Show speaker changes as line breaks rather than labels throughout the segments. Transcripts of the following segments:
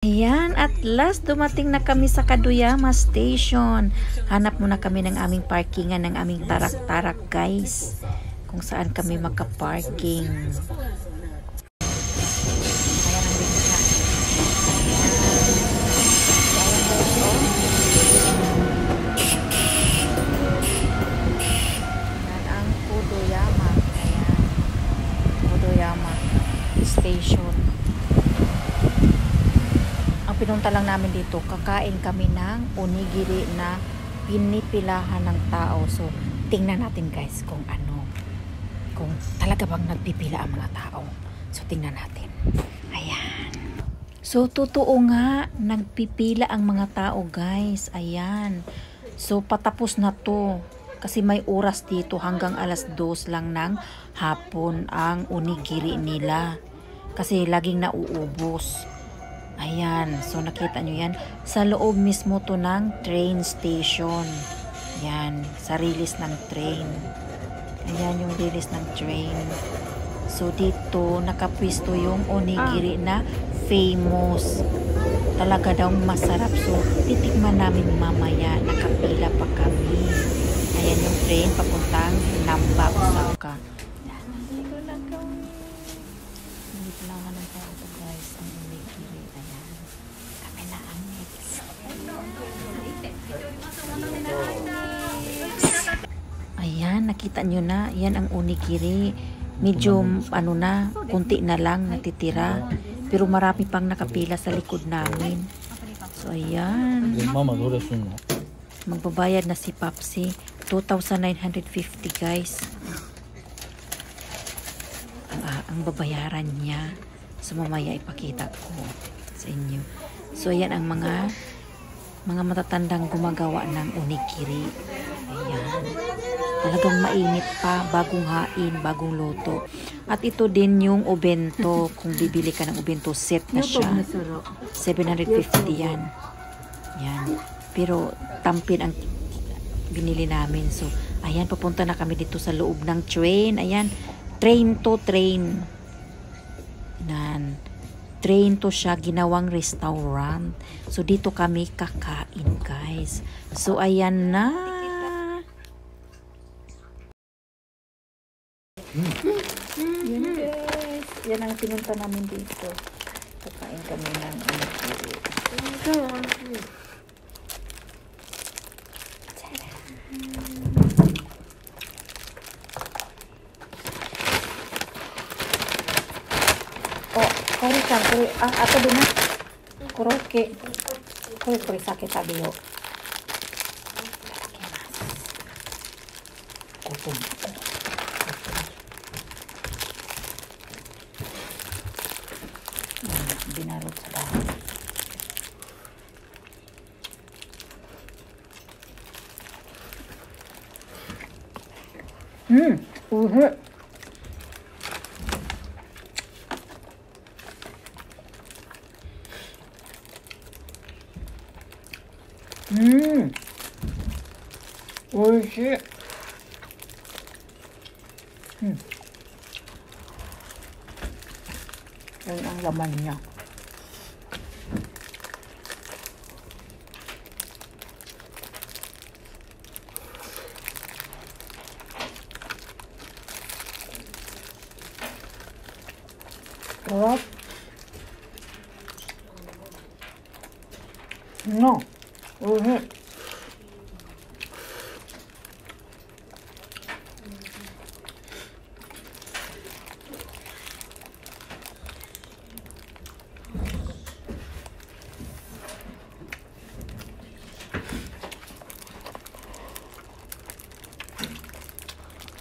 Ayan, at last dumating na kami sa Kaduyama Station. Hanap muna kami ng aming parkingan, ng aming tarak-tarak guys. Kung saan kami makaparking. Ayan ang link na. Ayan ang Kaduyama. Ayan. Kaduyama Station. Pinunta lang namin dito, kakain kami ng onigiri na pinipilahan ng tao. So, tingnan natin guys kung talaga bang nagpipila ang mga tao. So, tingnan natin. Ayan. So, totoo nga, nagpipila ang mga tao guys. Ayan. So, patapos na to. Kasi may oras dito hanggang alas 2 lang ng hapon ang onigiri nila. Kasi laging nauubos. Ayan, so nakita nyo yan. Sa loob mismo to ng train station. Yan, sa release ng train. Ayan yung release ng train. So dito, nakapwisto yung onigiri na famous. Talaga daw masarap. So titikman namin mamaya. Nakapila pa kami. Ayan yung train papuntang Namba, Osaka. Ayan, nakita nyo na. Yan ang onigiri. Medyo, kunti na lang natitira. Pero marami pang nakapila sa likod namin. So, ayan. Magbabayad na si Papsi. 2,950 guys. Ang babayaran niya. So, mamaya ipakita ko sa inyo. So, ayan ang mga matatandang gumagawa ng onigiri. Ayan. Talagang mainit pa, bagong hain, bagong luto. At ito din yung obento. Kung bibili ka ng obento, set na siya. 750 yan. Yan. Pero tampin ang binili namin. So, ayan, papunta na kami dito sa loob ng train. Ayan, train to train. Yan. Train to siya, ginawang restaurant. So, dito kami kakain, guys. So, ayan na. Yan, guys. Yan ang pinunta namin dito. Kakain kami ng onigiri. Ato din na. Koroke. Kore sake tabi yo. Kutom. Binarot sa dahon. Uhe. Oishi. Yan ang laman niya. Sarap. No. Uhe.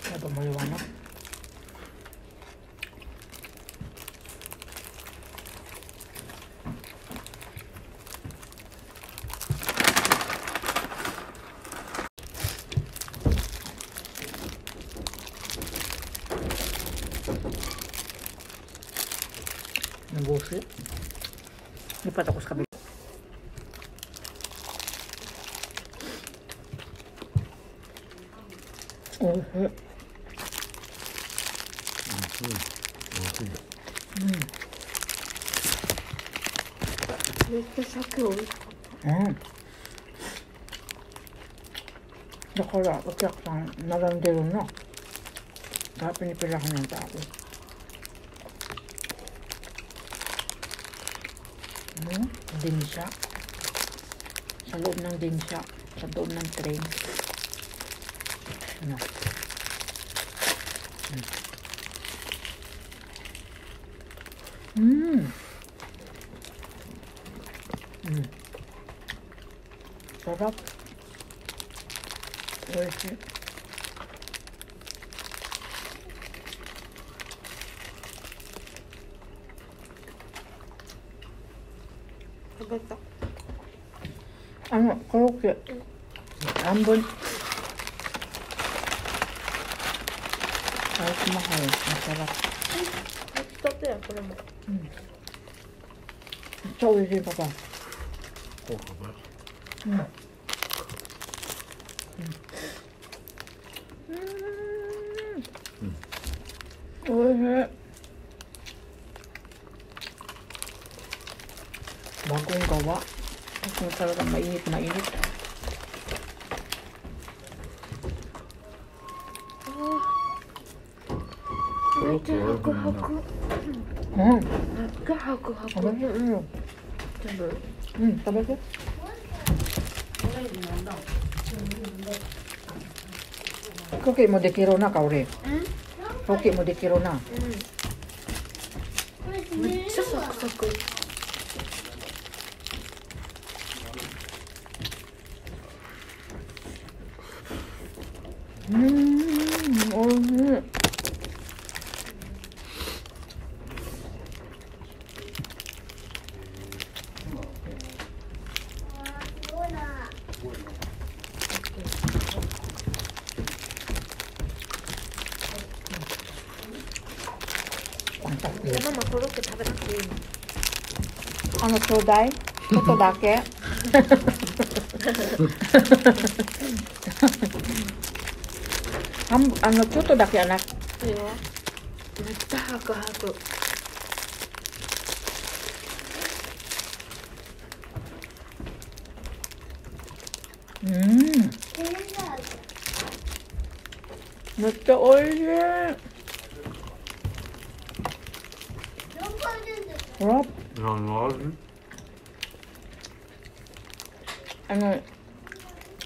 Ito maliwanag. Nabusi. Lipat ako sa kabila.
めっちゃ酒美味しかっ
うん。だからお客さん並んでるな。ピニピラng tao. Dinsya. Sa loob ng dinsya. Sa loob ng train. Ano? Sarap. Oishi.
た。
コロッケ半分。アイスマハルmasarap。
焼きたてやこれも。
めっちゃ美味しいパパ。おいしい。Bagong gawa. Kung talagang mainit-mainit.
Medyo haku-haku. Haku-haku.
Sabi ko. Koki mo dekiro na, Kaori. Koki mo dekiro na.
めっちゃサクサク。
おいしい。
ママコロッケ食べなくていいの？
ちょうだい。ちょっとだけ。ちょっとだけanak。
いいよ。めっちゃハクハク。
めっちゃ美味しい。ほら。
何の味？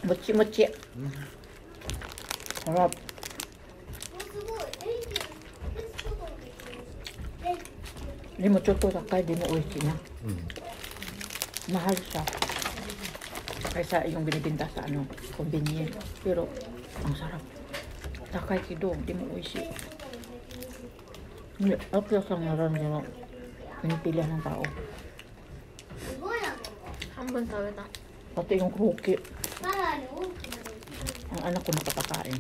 もちもち。ほら。でもちょっと高いでも美味しいな。Mahal siya. Kaysa yung binibenta sa convenience. Pero ang sarap. Takay kido, di mo oishi. Hindi, ako yung naran pinipilihan ng tao.
半分食べた。
Pati yung kroke. Ang anak ko nakapakain.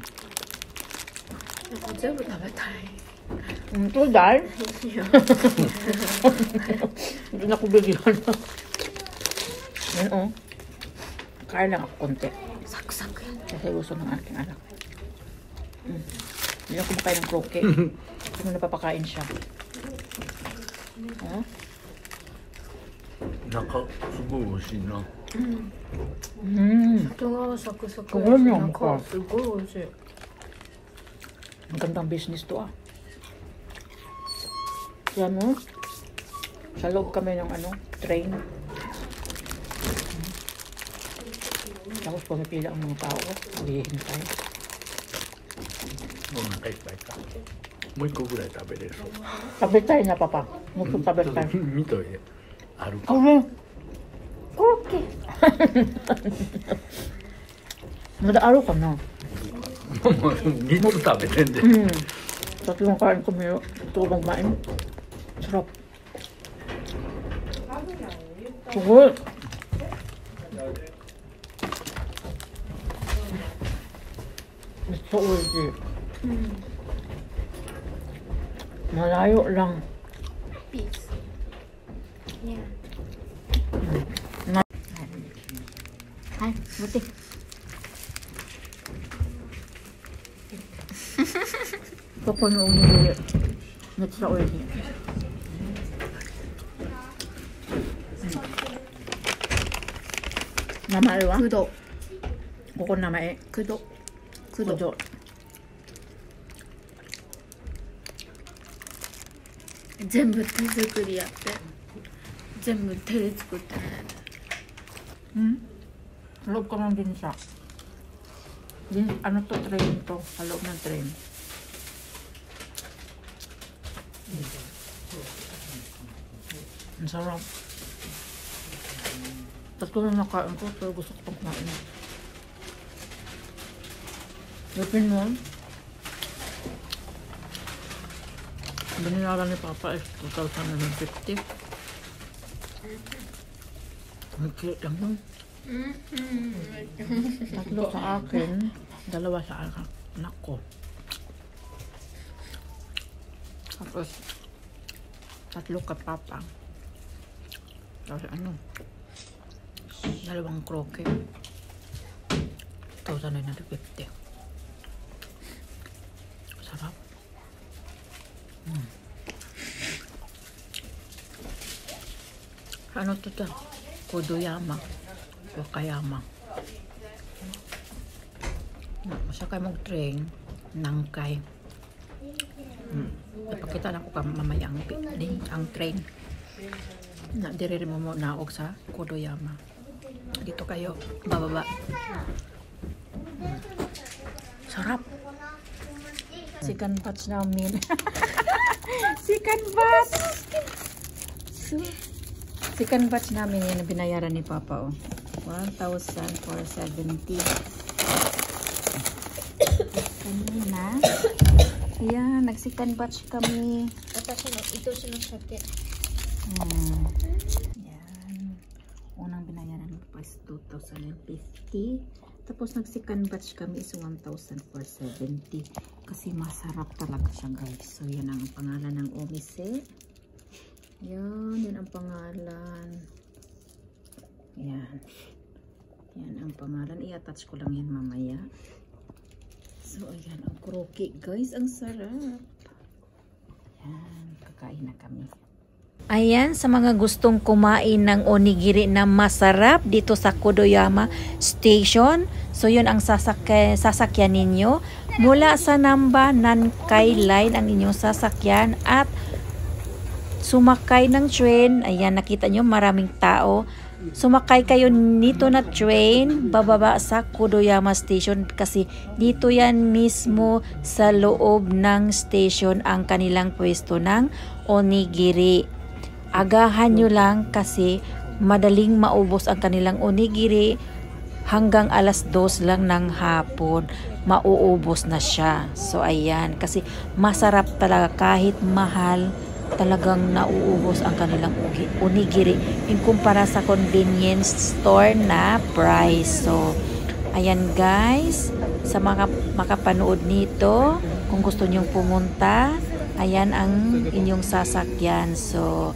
全部食べたい。
Ito dahil? Hindi na ko bigyan. Yan o. Kain lang ako konti.
サクサクやね。
Kasi gusto ng aking anak. Hindi na kumakain ng kroke. Hindi mo napapakain siya.
Naka, すごい美味しいな。
外側サクサク。
Ganyan ka.
中すごい美味しい。
Magandang business to ah. Yan mo. Sa loob kami ng train. Tapos pumipila ang mga tao. Maghihintay.
お腹いっぱいか。もう一個ぐらい食べれそう。
Tabay tayo na papa. Tabay tayo.
見といて。あるか。
Kaya.
コロッケ。
Madaaro ka na.
3つ食べてんで。
Tatlong kain kami. Tulong main. Sarap. Sugod. Gusto ulit. Malayo lang.
Peace. Yeah.
Hai, buti. Paano umuli? Nagsa ulit. 名前は
くど
ここの名前
くどく
ど
ど全部手作りやって全部手で作ってね
Loob ko lang din siya. Ano to, train to. Sa loob ng train. Ang sarap. Tatlo na nakain ko, pero gusto ko pang kumain. Lupin mo. Binilaran ni Papa is 2,150. Magkit lang yun. Tatlo sa akin, dalawa sa anak ko. Tapos, tatlo ka Papa. Tapos ano, dalawang kroke. 2,950. Sarap. Ano to ta? Kodoyama. Wakayama. Masakay mong train, Nangkay. Ipakita na ko ka mamaya ang train. Na dire mo naog sa Kodoyama. Dito kayo, bababa. Sarap. Second batch namin. Second batch. Second batch namin yan binayaran ni Papa, oh. 1,470. Kanina. Ayan, nag-second batch kami.
私の愛しの鮭
Ayan. Unang binayaran ni Papa is 2,050. Tapos nag-second batch kami is 1,470. Kasi masarap talaga siya, guys. So, yan ang pangalan ng omise. Yan ang pangalan. Yan. Yan ang pangalan. I-attach ko lang yan mamaya. So, ayan ang kroke, guys. Ang sarap. Yan. Kakain na kami. Ayan, sa mga gustong kumain ng onigiri na masarap dito sa Kodoyama Station. So, yun ang sasakyan ninyo. Mula sa Namba, Nankay Line ang inyong sasakyan at sumakay ng train. Ayan, nakita nyo maraming tao. Sumakay kayo nito na train, bababa sa Kodoyama Station kasi dito yan mismo sa loob ng station ang kanilang pwesto ng onigiri. Agahan nyo lang kasi madaling maubos ang kanilang onigiri. Hanggang alas 2 lang ng hapon, mauubos na siya. So, ayan. Kasi masarap talaga kahit mahal, talagang nauubos ang kanilang onigiri in kumpara sa convenience store na price. So, ayan guys. Sa mga makapanood nito, kung gusto nyong pumunta, ayan ang inyong sasakyan. So,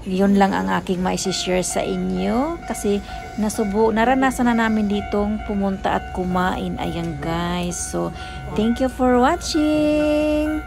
yun lang ang aking maisi-share sa inyo kasi naranasan na namin ditong pumunta at kumain. Ayan guys. So, thank you for watching.